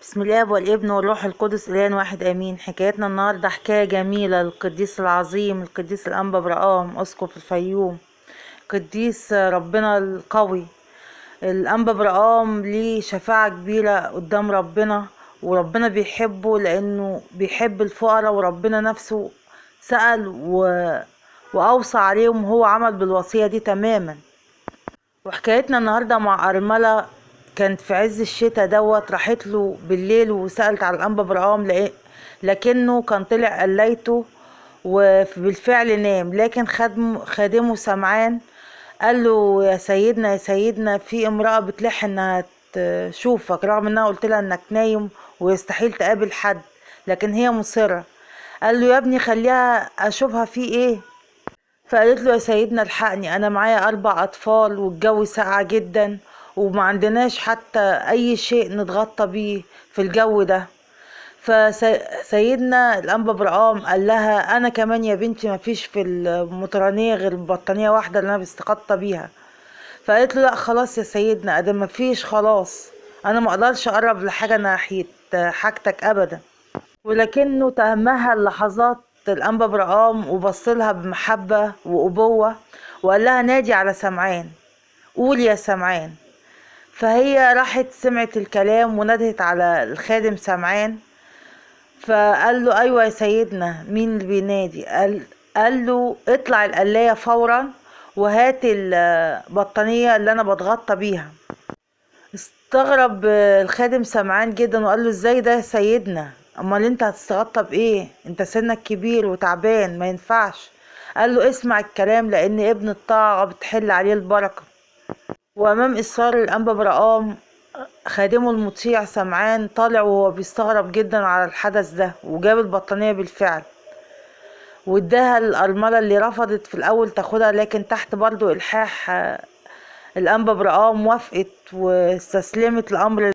بسم الله والابن والروح القدس إله واحد امين. حكايتنا النهارده حكايه جميله للقديس العظيم القديس الانبا برقام اسقف الفيوم، قديس ربنا القوي. الانبا برقام ليه شفاعه كبيره قدام ربنا، وربنا بيحبه لانه بيحب الفقراء، وربنا نفسه سأل واوصى عليهم، وهو عمل بالوصيه دي تماما. وحكايتنا النهارده مع أرملة كانت في عز الشتاء راحت له بالليل وسألت على الأنبا برقام، لكنه كان طلع قليته وبالفعل نام. لكن خادمه سمعان قال له: يا سيدنا يا سيدنا، في امرأة بتلح انها تشوفك، رغم انها قلت لها انك نايم ويستحيل تقابل حد، لكن هي مصرة. قال له: يا ابني خليها اشوفها في ايه. فقالت له: يا سيدنا الحقني، انا معايا 4 اطفال والجو ساقع جدا، وما عندناش حتى اي شيء نتغطى بيه في الجو ده. فسيدنا الانبا برقام قال لها: انا كمان يا بنتي ما فيش في المطرانية غير بطانية واحدة اللي انا بستغطى بيها. فقالت له: لا خلاص يا سيدنا، ادم ما فيش خلاص، انا ما اقدرش اقرب لحاجة ناحية حاجتك ابدا. ولكنه تأملها لحظات الأنبا برقام وبصلها بمحبة وأبوة، وقال لها: نادي على سمعان، قول يا سمعان. فهي راحت سمعت الكلام ونادت على الخادم سمعان. فقال له: أيوة يا سيدنا، مين اللي بينادي؟ قال له: اطلع القلاية فورا وهات البطانية اللي أنا بتغطى بيها. استغرب الخادم سمعان جدا وقال له: ازاي ده يا سيدنا؟ امال انت هتستغطى بايه؟ انت سنك كبير وتعبان، ما ينفعش. قال له: اسمع الكلام، لان ابن الطاعة بتحل عليه البركة. وامام اصرار الانبا برقام، خادمه المطيع سمعان طالع وهو بيستغرب جدا على الحدث ده، وجاب البطانية بالفعل واداها للأرملة اللي رفضت في الاول تاخدها، لكن تحت برضو الحاح الانبا برقام وافقت واستسلمت لامر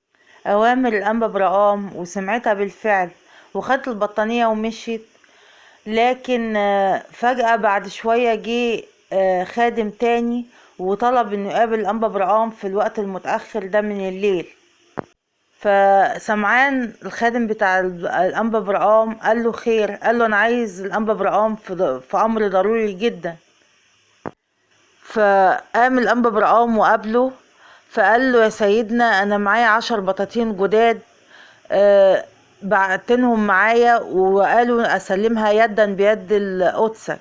اوامر الانبا برقام وسمعتها بالفعل، وخدت البطانية ومشيت. لكن فجأة بعد شوية جه خادم تاني وطلب انه يقابل الانبا برقام في الوقت المتأخر ده من الليل. فسمعان الخادم بتاع الانبا برقام قال له: خير. قال له: انا عايز الانبا برقام في امر ضروري جدا. فقام الانبا برقام وقابله، فقال له: يا سيدنا، انا معايا 10 بطاطين جداد، بعتنهم معايا وقالوا اسلمها يدا بيد القدسك.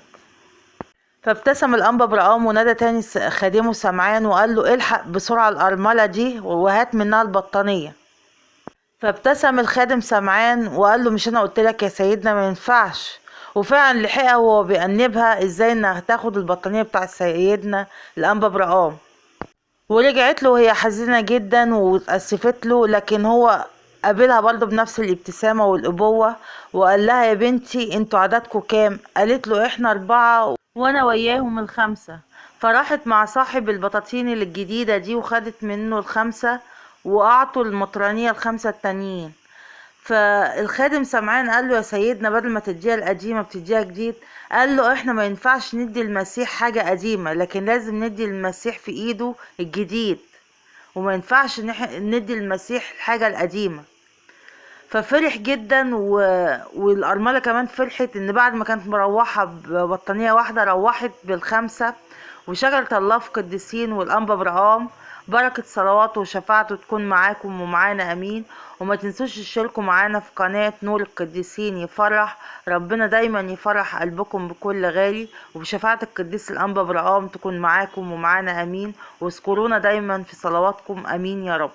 فابتسم الانبا برقام ونادى تاني خادمه سمعان وقال له: الحق بسرعة الارملة دي وهات منها البطانية. فابتسم الخادم سمعان وقال له: مش انا قلت لك يا سيدنا ما ينفعش؟ وفعلا لحقها وهو بيأنبها ازاي انها تاخد البطانية بتاع سيدنا الانبا برقام. ورجعت له وهي حزينة جدا واتأسفت له، لكن هو قابلها برضه بنفس الابتسامة والأبوة وقال لها: يا بنتي انتوا عددكم كام؟ قالت له: احنا 4 وانا وياهم ال5. فراحت مع صاحب البطاطين الجديدة دي وخدت منه ال5 واعطوا المطرانية ال5 التانيين. فالخادم سمعان قال له: يا سيدنا، بدل ما تديها القديمة بتديها جديد. قال له: احنا ما ينفعش ندي المسيح حاجة قديمة، لكن لازم ندي المسيح في ايده الجديد، وما ينفعش ندي المسيح الحاجة القديمة. ففرح جدا والأرملة كمان فرحت ان بعد ما كانت مروحة ببطانية واحدة روحت بال5. وشجرة الله في قديسين والأنبا برقام بركة صلواته وشفاعته تكون معاكم ومعانا امين. وما تنسوش تشتركوا معانا في قناة نور القديسين يفرح ربنا، دايما يفرح قلبكم بكل غالي، وبشفاعة القديس الأنبا برقام تكون معاكم ومعانا امين. واذكرونا دايما في صلواتكم امين يا رب.